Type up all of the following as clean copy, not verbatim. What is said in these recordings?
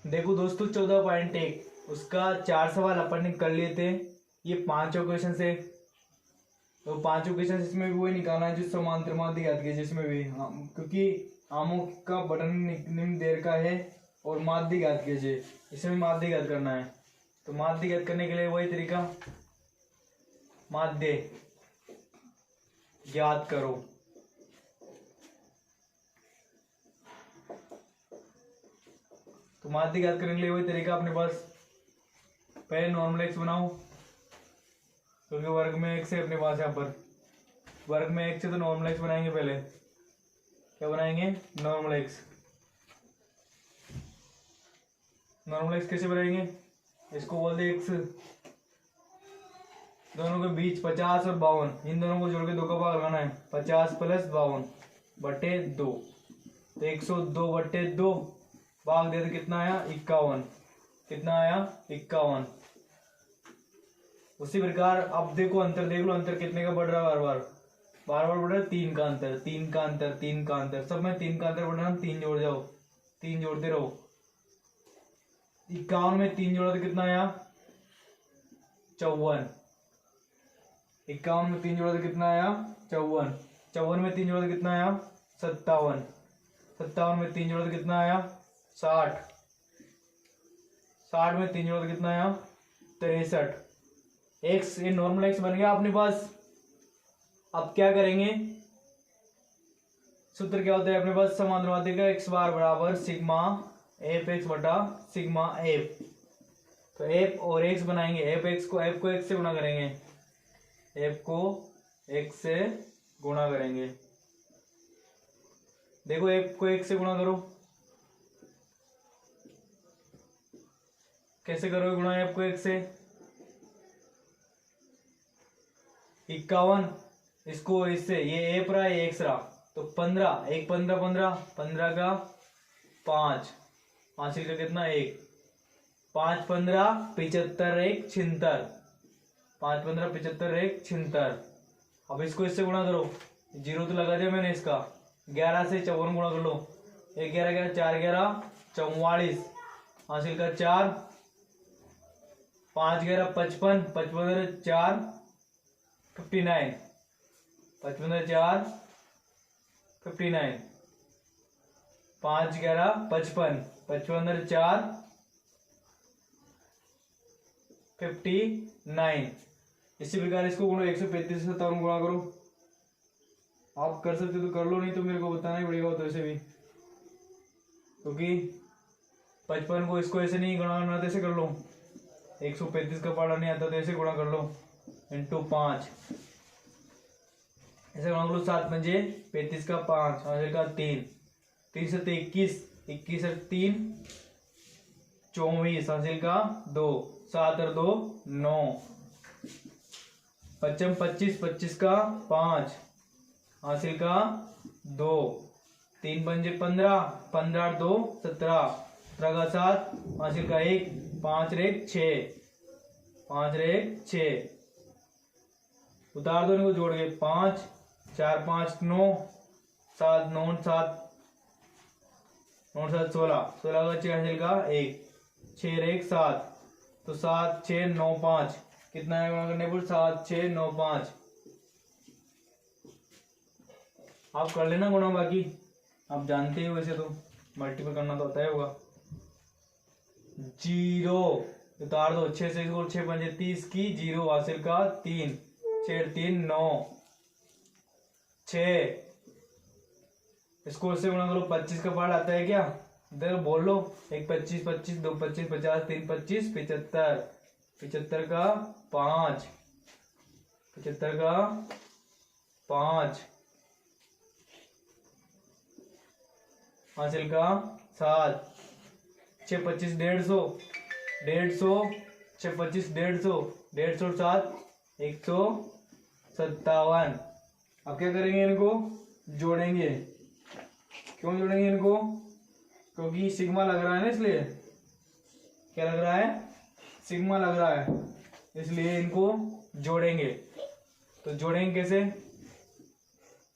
देखो दोस्तों 14.1 उसका 4 सवाल अपन ने कर लिए थे। ये 5 क्वेश्चन से, तो 5 क्वेश्चन इसमें भी वही निकालना है जो समांतर माध्य ज्ञात किया जिसमें भी क्योंकि आमों का बटन निम्न देर का है और माध्य ज्ञात कीजिए, इसमें माध्य ज्ञात करना है। तो माध्य ज्ञात करने के लिए वही तरीका, माध्य ज्ञात करो। तो माध्य ज्ञात करने के लिए वही तरीका अपने पास, पहले नॉर्मल एक्स बनाओ क्योंकि वर्ग में एक्स है अपने पास, यहाँ पर वर्ग में एक्स है तो नॉर्मल एक्स बनाएंगे। पहले क्या बनाएंगे? Normal x. नॉर्मल एक्स कैसे बनाएंगे? इसको बोल दे एक्स, दोनों के बीच 50 और 52, इन दोनों को जोड़ के 2 का भाग लगाना है। 50 + 52/2, तो 102/2 भाग दे तो कितना आया? 51। कितना आया? 51। उसी प्रकार अब देखो अंतर देख लो, अंतर कितने का बढ़ रहा है? बार बार बढ़ रहा है। 3 का अंतर, 3 का अंतर, 3 का अंतर, सब में 3 का अंतर बढ़ रहा है। 3 जोड़ जाओ, 3 जोड़ते रहो। 51 में 3 जोड़ा तो कितना आया? 54। 51 में 3 जोड़ा तो कितना आया? 54। 54 में 3 जोड़ा तो कितना आया? 57। 57 में 3 जोड़ा तो कितना आया? 60। 60 में 3 जोड़ा तो कितना आया? 63। एक्स, ये नॉर्मल एक्स बन गया अपने पास। अब क्या करेंगे? सूत्र क्या होता है अपने पास? समांतर माध्य का x बार बराबर सिग्मा एफ एक्स बटा सिग्मा एफ। तो एफ और एक्स बनाएंगे। एफ को एक्स से गुणा करेंगे, एफ को एक्स से गुणा करेंगे। देखो एफ को एक्स से गुणा करो, कैसे करोगे गुणा एफ को एक्स से? 51, इसको इससे, ये एफ रहा, ये एक्स रहा, तो 15, 1 15 15, 15 का 5, हासिल का कितना? 1, 5 15 75, 1 76, 5 15 75, 1 76। अब इसको इससे गुणा करो, 0 तो लगा दिया मैंने इसका। 11 से 54 गुणा कर लो, 1 11 11 4 11 44, हासिल का 4, 5 11 55, 55 4 59, 55 4 59, 5 11 55, 55 4 59। इसी प्रकार इसको गुणो 135 से 57 गुणा करो। आप कर सकते तो कर लो, नहीं तो मेरे को बताना ही पड़ेगा। तो ऐसे भी, क्योंकि 55 को इसको ऐसे नहीं गुणा करना, तो ऐसे कर लो। 135 का पढ़ा नहीं आता तो ऐसे गुणा कर लो, इंटू 5, ऐसे गुणा कर लो। 7 पंजे 35 का 5, हासिल का 3, 3 से 21, 21 से 3 24, हासिल का 2, 7 और 2 9, 55 25, 25 का 5, हासिल का 2, 3 पंजे 15, 15 और 2 17, 17 का 7, हासिल का 1, 5 और 1 6, 5 और 1 6। उतार दो इनको जोड़ के, 5 4 5 9, 7 9 7 9 7 16, 16 का 6, हासिल का 1, 6 और 1 7, तो 7 6 9 5, कितना है गुणा करने पर? 7 6 9 5। आप कर लेना गुणा, बाकी आप जानते हो वैसे तो मल्टीपल करना तो होता है होगा। 0 उतार दो, 6 से इसको 6 पंजे 30 की 0, हासिल का 3, 6 3 9 6। इसको इससे गुणा करो, 25 का पार्ट आता है क्या? इधर बोल लो, 1 25 25, 2 25 50, 3 25 75, 75 का 5, 75 का 5, हासिल का 7, 6 25 150, 150 6 25 150, 150 7 157। अब क्या करेंगे? इनको जोड़ेंगे। क्यों जोड़ेंगे इनको? क्योंकि सिग्मा लग रहा है ना, इसलिए। क्या लग रहा है? सिग्मा लग रहा है, इसलिए इनको जोड़ेंगे। तो जोड़ेंगे कैसे?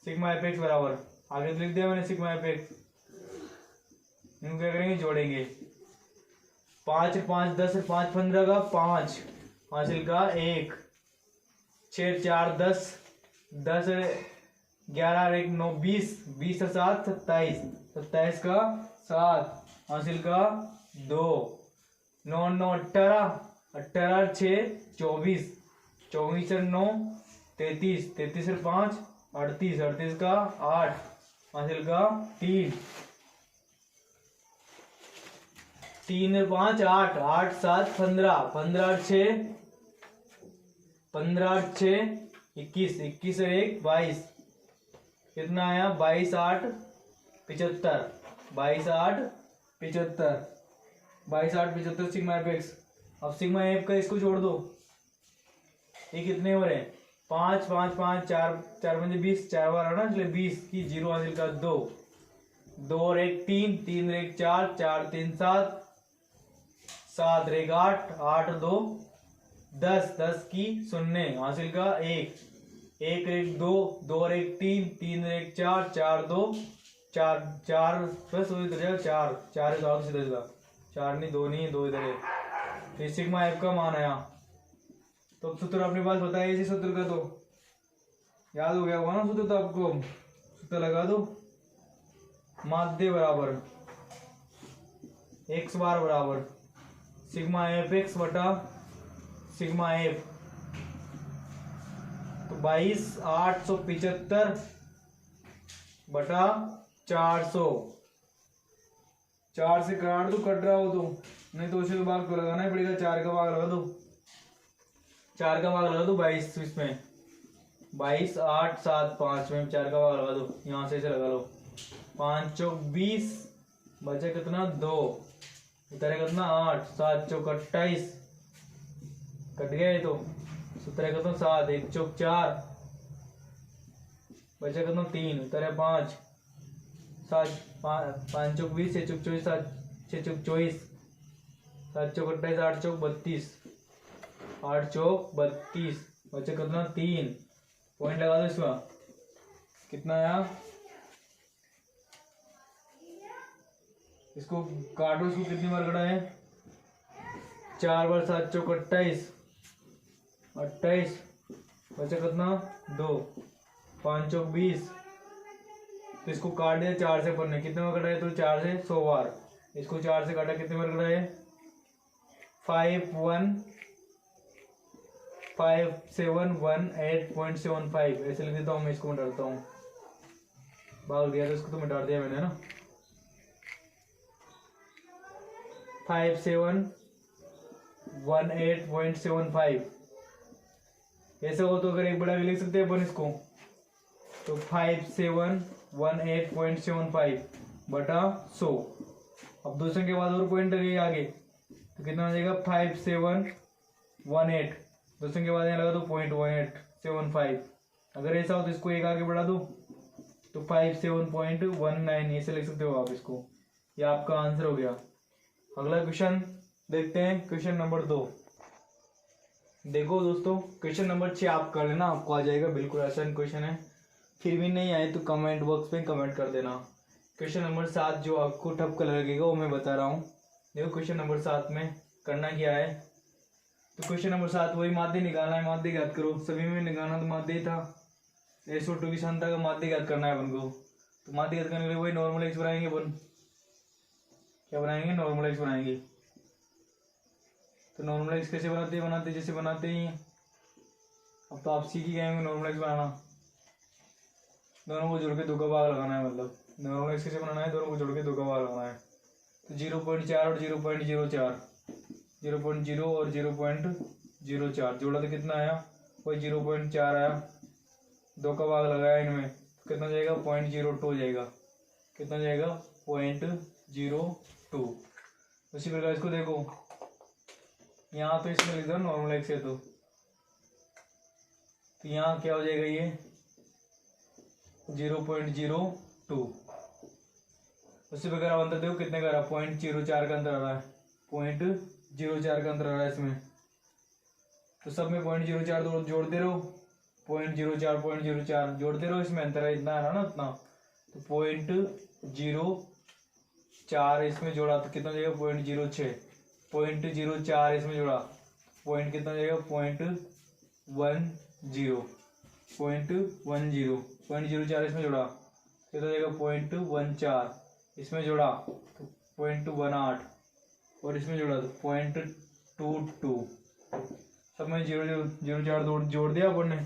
सिग्मा एफ एक्स बराबर, आगे तो लिख दिया मैंने सिग्मा एफ एक्स। इनको क्या करेंगे? जोड़ेंगे। 5 5 10 5 15 का 5, हासिल का 1, 6 4 10, 10 11 1 9 20, 20 और 7 27, 27 का 7, हासिल का 2, 9 9 18, 18 6 24, 24 और 9 33, 33 और 5 38, 38 का 8, हासिल का 3, 3 और 5 8, 8 7 15, 15 और 6 15 और 6 21, 21 और 1 22, कितना आया 22 8 75, 22 8 75, 22 8 75 सिग्मा एफ एक्स। अब सिग्मा एफ का इसको जोड़ दो, ये कितने हो रहे हैं 5 5 5 4 4 5 20, 4 बार है ना, इसलिए 20 की 0, हासिल का 2, 2 और 1 3, 3 और 1 4, 4 3 7, 7 और 1 8, 8 और 2 10, 10 की 0, हासिल का 1, 1 और 1 2, 2 और 1 3, 3 और 1 4, 4 2 4, 4 प्लस इधर जाएगा 4, 4 है तो सीधा सीधा 4 नहीं 2 नहीं 2 इधर है, तो सिग्मा एफ का मान आया। तो सूत्र अपने पास बताया इसी सूत्र का, तो याद हो गया होगा ना सूत्र, तो आपको सूत्र लगा दो, माध्य बराबर एक्स बार बराबर सिग्मा एफ एक्स बटा सिग्मा एफ, तो 22 875 बटा 400, 4 से काट दो, कट रहा हो तो, नहीं तो उसे तो भाग तो लगाना ही पड़ेगा, 4 का भाग लगा दो, 4 का भाग लगा दो 22 इसमें, 22 8 7 5 में 4 का भाग लगा दो, यहाँ से इसे लगा लो, 5 चौक 20, बचे कितना 2, इधर कितना 8, 7 चौक 28, कट गया ये तो, सूत्र कितना 7, 1 चौक 4, बचे कितना 3, इधर 5, 7 5 चौक 20, 6 चौक 24, 7 6 चौक 24, 7 चौक 28, 8 चौक 32, 8 चौक 32, बचे कितना 3, पॉइंट लगा दो इसका, कितना आया, इसको काटो, इसको कितनी बार कटा है 4 बार, 7 चौक 28, 28, बचा कितना 2, 5 चौक 20, तो इसको काट दिया 4 से पढ़ने, कितने बार कटा है तो 4 से 100 बार, इसको 4 से काटा कितने बार कटा है 5 1 5 7 1 8.75, ऐसे लिख देता हूँ मैं, इसको मिटाता हूँ, भाग दिया तो इसको तो मिटा दिया मैंने ना, 5 7 1 8.75, ऐसे हो तो अगर एक बड़ा भी लिख सकते हैं अपन इसको, तो 5 7 1 8.75 बटा 100, अब 200 के बाद और पॉइंट लगे आगे, तो कितना हो जाएगा 5 7 1 8, 200 के बाद यहाँ लगा दो 0.1875, अगर ऐसा हो तो इसको एक आगे बढ़ा दो, तो 57.19, ऐसे लिख सकते हो आप इसको, ये आपका आंसर हो गया। अगला क्वेश्चन देखते हैं, क्वेश्चन नंबर 2। देखो दोस्तों, क्वेश्चन नंबर 6 आप कर लेना, आपको आ जाएगा, बिल्कुल आसान क्वेश्चन है, फिर भी नहीं आए तो कमेंट बॉक्स में कमेंट कर देना। क्वेश्चन नंबर 7 जो आपको ठपका लगेगा वो मैं बता रहा हूँ। देखो क्वेश्चन नंबर 7 में करना क्या है, तो क्वेश्चन नंबर 7 वही माध्य निकालना है, माध्य ज्ञात करो, सभी में निकालना तो माध्य ही था, SO2 की क्षमता का माध्य ज्ञात करना है अपन को, तो माध्य ज्ञात करने के लिए वही नॉर्मल एक्स बनाएंगे अपन, क्या बनाएंगे नॉर्मल एक्स बनाएंगे, तो नॉर्मल एक्स कैसे बनाते जैसे बनाते ही हैं, अब तो आप सीख ही गए होंगे नॉर्मल एक्स बनाना, दोनों को जोड़ के 2 का भाग लगाना है, मतलब नॉर्मल एक्स कैसे बनाना है, दोनों को जोड़ के 2 का भाग लगाना है, तो 0.4 और 0.04, 0.0 और 0.04 जोड़ा तो कितना आया, वही 0.4 आया, 2 का भाग लगाया इनमें, कितना जाएगा 0.02 हो जाएगा, कितना जाएगा 0.02। उसी प्रकार इसको देखो, यहाँ तो इसमें लिख दो नॉर्मल एक्स है, तो यहाँ क्या हो जाएगा ये 0.02। उसी प्रकार आप अंतर देखो कितने का रहा, 0.04 का अंतर आ रहा है, 0.04 का अंतर आ रहा है इसमें, तो सब में 0.04 जोड़ते रहो, 0.04 जोड़ते रहो, इसमें अंतर है इतना आ रहा ना उतना, तो 0.04 इसमें जोड़ा तो कितना जाएगा 0.06, 0.04 इसमें जोड़ा, पॉइंट कितना जाएगा 0.10, 0.04 इसमें जोड़ा, कितना जाएगा 0.14 इसमें जोड़ा तो 0.18 और इसमें जोड़ा तो 0.22। सब में 0.04 जोड़ दिया अपन ने।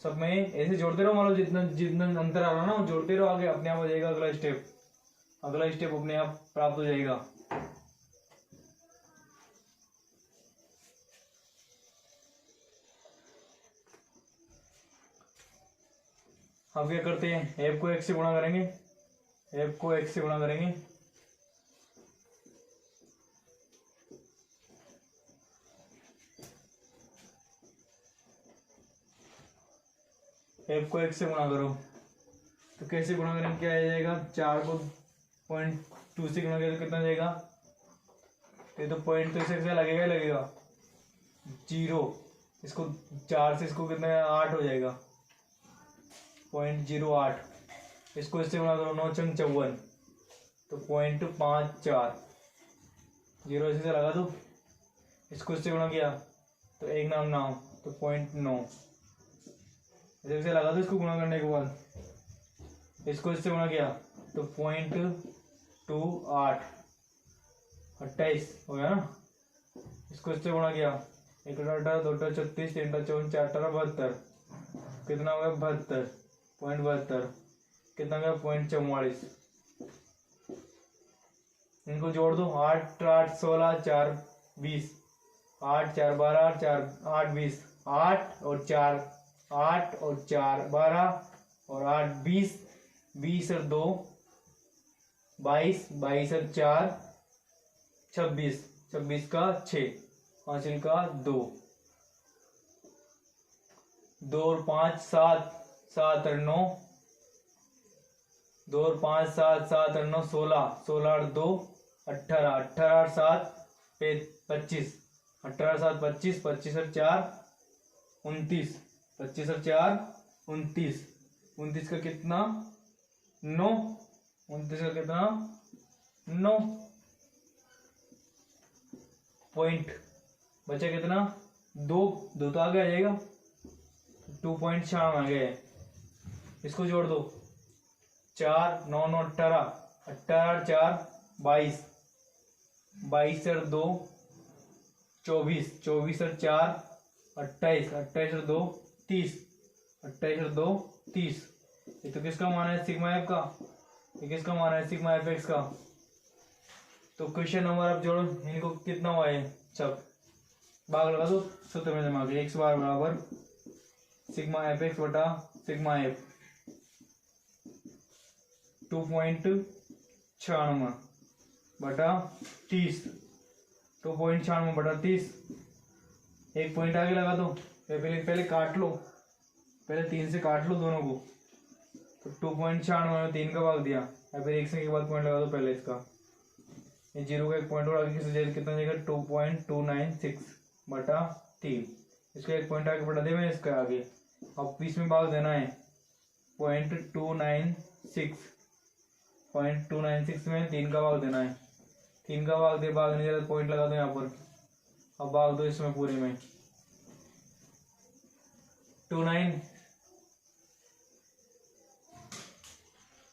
सब में ऐसे जोड़ते रहो, मान लो जितना जितना अंतर आ रहा है ना जोड़ते रहो, आगे अपने आप हो जाएगा अगला स्टेप। अगला स्टेप अपने आप प्राप्त हो जाएगा। अब क्या करते हैं, f को x से गुणा करेंगे, f को x से गुणा करेंगे, f को x से गुणा करो तो कैसे गुणा करेंगे, क्या आ जाएगा 4 को 0.2 से गुणा करें तो कितना जाएगा, ये तो पॉइंट तो इसे लगेगा ही लगेगा 0, इसको 4 से इसको कितना 8 हो जाएगा 0.08, इसको इससे गुणा करो 9 चंग 54 तो 0.54, 0 इसी से लगा दो, इसको इससे गुणा किया तो एक नाम नाम तो 0.9, इसे लगा दो इसको गुणा करने के बाद, इसको इससे गुणा किया तो 0.28, 28 हो गया ना, इसको इससे गुणा किया 1 18 2 36 3 54 4 72, कितना हो गया 72.72, कितना गया 0.44, इनको जोड़ दो 8 8 16 4 20, 8 4 12 4 8 20, 8 और 4 8 और 4 12 और 8 20, 20 और 2 22, 22 और 4 26, 26 का 6, 5 का 2, 2 और 5 7, 7 और 9, 2 और 5 7, 7 और 9 16, 16 और 2 18, 18 और 7 25, 18 और 7 25, 25 और 4 29, 25 और 4 29, 29 का कितना 9, 29 का कितना 9, पॉइंट बचा कितना 2, 2 तो आगे आ जाएगा 2.96 आ गए, इसको जोड़ दो 4 9 9 18, 18 4 22, 22 और 2 24, 24 और 4 28, 28 और 2 30, 28 और 2 30, ये तो किसका मान है सिग्मा एफ का, ये किसका मान है सिग्मा एफ एक्स का। तो क्वेश्चन नंबर आप जोड़ो, इनको कितना हुआ है, सब भाग लगा दो सूत्र में जमा के, एक्स बार बराबर सिग्मा एफ एक्स बटा सिग्मा एफ 2.96 बटा 30, 2.96 बटा 30, एक पॉइंट आगे लगा दो, पहले काट लो, पहले 3 से काट लो दोनों को, तो 2.96 में 3 का भाग दिया, या फिर 1 से के बाद पॉइंट लगा दो पहले इसका, ये 0 का एक पॉइंट और आगे किसी कितना जाएगा 2.296 बटा 3, इसको एक पॉइंट आगे बढ़ा दे मैं इसका आगे, अब इसमें भाग देना है 0.296 में 3 का भाग देना है, 3 का भाग दे, भाग नहीं दे रहा पॉइंट लगा दो यहाँ पर, अब भाग दो इसमें पूरे में 29,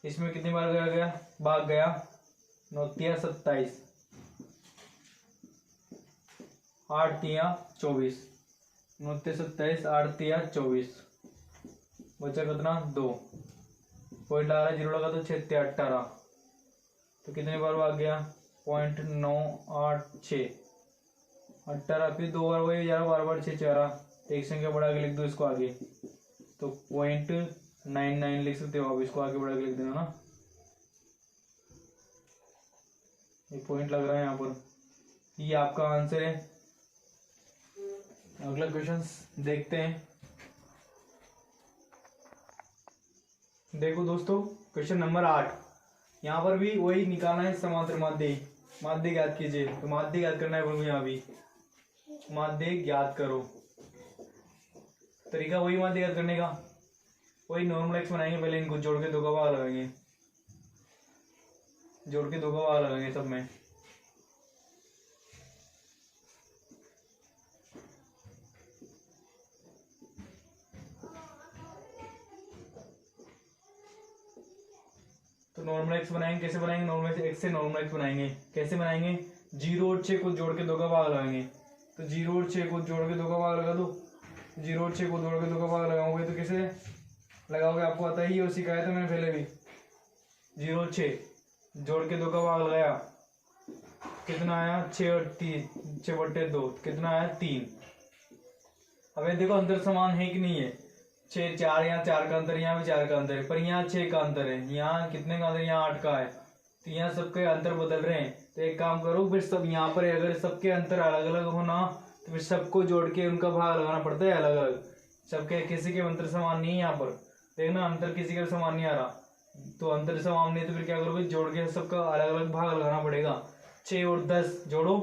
इसमें कितनी बार गया भाग गया 9 तिया 27, 8 तिया 24, 9 तिया 27, 8 तिया 24, बचा कितना 2, पॉइंट लगा रहा 0 लगा तो 6 तिया 18, तो कितने बार भाग गया 0.986, 18 फिर 2 बार वही 11 बार बार 6 4, एक संख्या बढ़ा के लिख दो इसको आगे, तो 0.99 लिख सकते हो आप, इसको आगे बढ़ा के लिख देना ना, ये पॉइंट लग रहा है यहाँ पर, ये आपका आंसर है। अगला क्वेश्चन देखते हैं, देखो दोस्तों क्वेश्चन नंबर 8, यहाँ पर भी वही निकालना है समांतर माध्य, माध्य ज्ञात कीजिए, तो माध्य ज्ञात करना है बोलो, यहाँ भी माध्य ज्ञात करो, तरीका वही माध्य ज्ञात करने का, वही नॉर्मल एक्स बनाएंगे, पहले इनको जोड़ के 2 का भाग लगाएंगे, जोड़ के 2 का भाग लगाएंगे सब में, नॉर्मल एक्स बनाएंगे, कैसे बनाएंगे, नॉर्मल एक्स से नॉर्मल एक्स बनाएंगे, कैसे बनाएंगे, 0 और 6 को जोड़ के 2 का भाग लगाएंगे, तो 0 और 6 को जोड़ के 2 का भाग लगा दो, 0 और 6 को जोड़ के 2 का भाग लगाओगे तो कैसे लगाओगे, आपको पता ही है, सिखाया था मैंने पहले भी। 0 और 6 जोड़ के 2 का भाग लगाया, कितना आया, 6 और 3, 6/2, कितना आया, 3। अब ये देखो अंतर समान है कि नहीं है, 6 4, यहाँ 4 का अंतर, यहाँ भी 4 का अंतर है, पर यहाँ 6 का अंतर है, यहाँ कितने का अंतर, यहाँ 8 का है, तो यहाँ सबके अंतर बदल रहे हैं। तो एक काम करो, फिर सब यहाँ पर अगर सबके अंतर अलग अलग होना तो फिर सबको जोड़ के उनका भाग लगाना पड़ता है अलग अलग, सबके किसी के अंतर समान नहीं है। यहाँ पर देखना अंतर किसी का समान नहीं आ रहा, तो अंतर समान नहीं तो फिर क्या करोगे, जोड़ के सबका अलग अलग भाग लगाना पड़ेगा। 6 और 10 जोड़ो,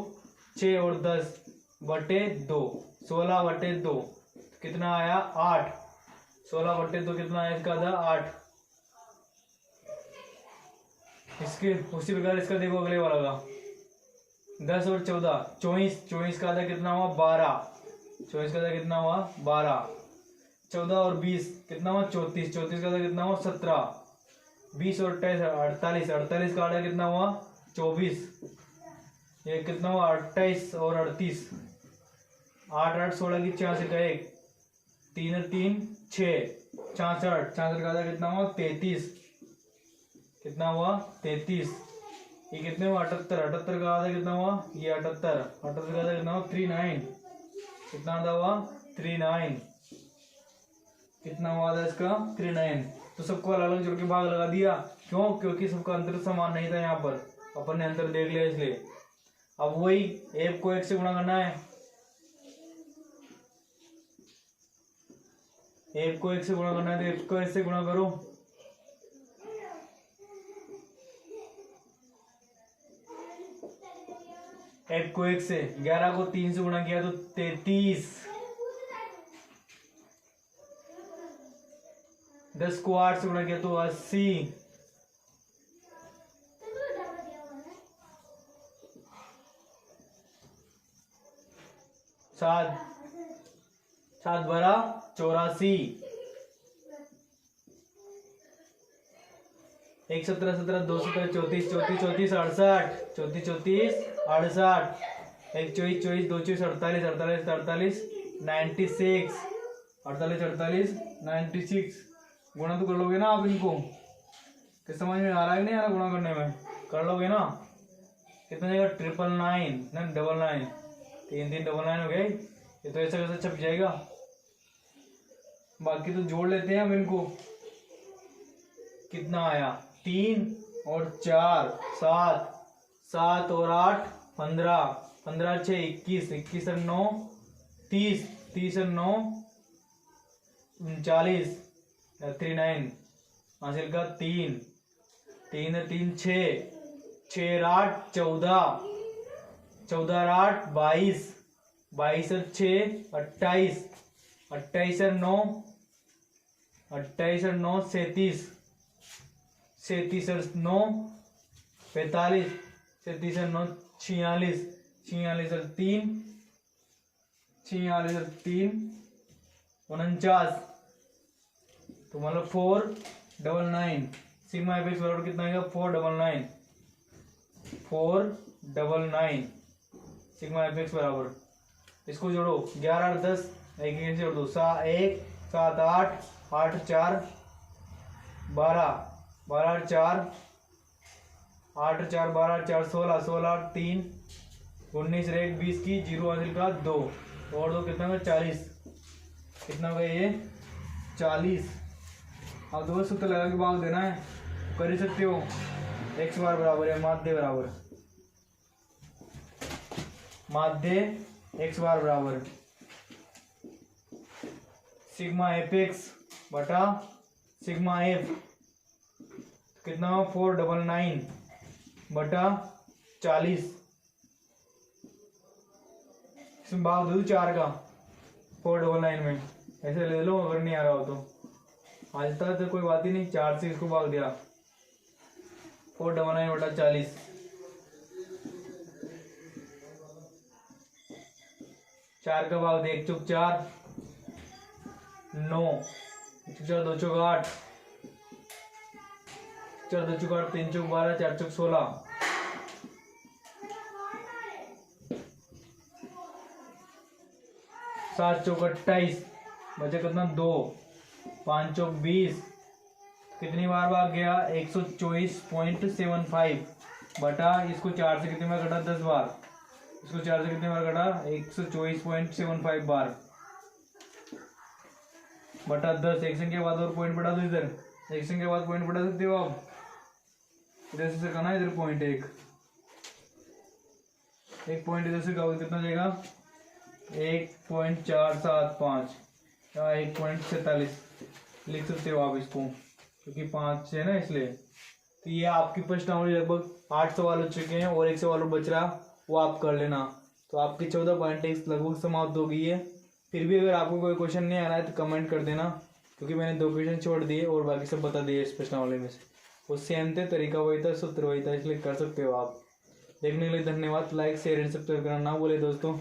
6 और 10/2, 16/2, कितना आया, 8, 16/2 कितना आया, इसका था 8। इसके उसी प्रकार इसका देखो अगले वाला का, 10 और 14, 24, 24 का आधा कितना हुआ, 12, 24 का आधा कितना हुआ, 12, 14 और 20 कितना हुआ, 34, 34 का आधा कितना हुआ, 17, 20 और 28, 48 का आधा कितना हुआ, 24, ये कितना हुआ, 28 और 38, 8 8 16 की 66 का 1, 3 और 3 6, 66, 66 का आधा कितना हुआ, 33, कितना हुआ, 33, ये कितने हुआ, 78, 78 का आधा कितना हुआ, ये 78, 78 का आधा कितना हुआ, 39, कितना आधा हुआ, 39, कितना हुआ आधा इसका, 39। तो सबको अलग अलग जोड़ के भाग लगा दिया, क्यों, क्योंकि सबका अंतर समान नहीं था, यहाँ पर अपन ने अंतर देख लिया इसलिए। अब वही एफ को 1 से गुणा करना है, एफ को 1 से गुणा करना है, तो एफ को 1 से गुणा करो, एफ को 1 से, 11 को 3 से गुणा किया तो 33, 10 को 8 से गुणा किया तो 80, 7 7 12 84, 1 17 17 2 17 34 34 34 38 34 34 68, 1 24 24 2 24 48 48 48 96, 48 48 96, गुणा तो कर लोगे ना आप इनको, किस समझ में आ रहा है नहीं आ रहा, गुणा करने में कर लोगे ना, कितना जाएगा, 999 ना 99, 3 3 99 हो गए, ये तो ऐसा कैसा छप जाएगा, बाकी तो जोड़ लेते हैं हम इनको, कितना आया, 3 और 4 7, 7 और 8 15, 15 6 21, 21 और 9 30, 30 और 9 39, 39 हासिल का 3, 3 और 3 6, 6 और 8 14, 14 और 8 22, 22 और 6 28, 28 और 9 28 और 9 37, 37 और 9 45, 37 और 9 46, 46 और 3 46 और 3 49, तो मतलब 499, सिग्मा एफ एक्स बराबर कितना आएगा, 499, 499 सिग्मा एफ एक्स बराबर, इसको जोड़ो, 11 और 10 एक से जोड़ दो, 1 7 8 8 4 12, 12 और 4 8 4 12 और 4 16, 16 और 3 19 और 1 20 की 0 हासिल का 2 और 2 कितना होगा, 40, कितना हो गया ये 40। अब दो सूत्र लगा के भाग देना है, कर ही सकते हो, एक्स बार बराबर है माध्य बराबर, माध्य एक्स बार बराबर सिग्मा एफ एक्स बटा सिग्मा एफ, कितना 499 बटा 40, इसमें भाग दो 4 का, 499 में ऐसे ले लो, अगर नहीं आ रहा हो तो आज तक तो कोई बात ही नहीं, 4 से इसको भाग दिया, 499 बटा 40, 4 का भाग दे, 1 चौक 4 9, 1 चौक 4 2 चौक 8, 4 2 चौक 8, 3 चौक 12, 4 चौक 16, 7 चौक 28, बचे कितना 2, 5 चौक 20, कितनी बार भाग गया 124.75 बटा इसको 4 से कितनी बार कटा 10 बार, इसको 4 से कितनी बार कटा 124.75 बार बटा 10। एक संख्या बाद और पॉइंट बढ़ा दो, इधर एक संख्या बाद पॉइंट बढ़ा सकते हो आप, इधर से करना, इधर पॉइंट एक पॉइंट इधर से कितना जाएगा 1.475 या 1.47 लिख सकते हो आप इसको, क्योंकि 5 है ना इसलिए। तो ये आपकी प्रश्नावली लगभग 8 सवाल हो चुके हैं और एक सवाल बच रहा, वो आप कर लेना। तो आपकी 14 पॉइंट लगभग समाप्त हो गई है। फिर भी अगर आपको कोई क्वेश्चन नहीं आ रहा है तो कमेंट कर देना, क्योंकि मैंने 2 क्वेश्चन छोड़ दिए और बाकी सब बता दिए इस प्रश्नावली में से। वो सेम थे, तरीका वही था, सूत्र वही था, इसलिए कर सकते हो आप। देखने के लिए धन्यवाद। लाइक शेयर एंड सब्सक्राइब करना ना भूले दोस्तों।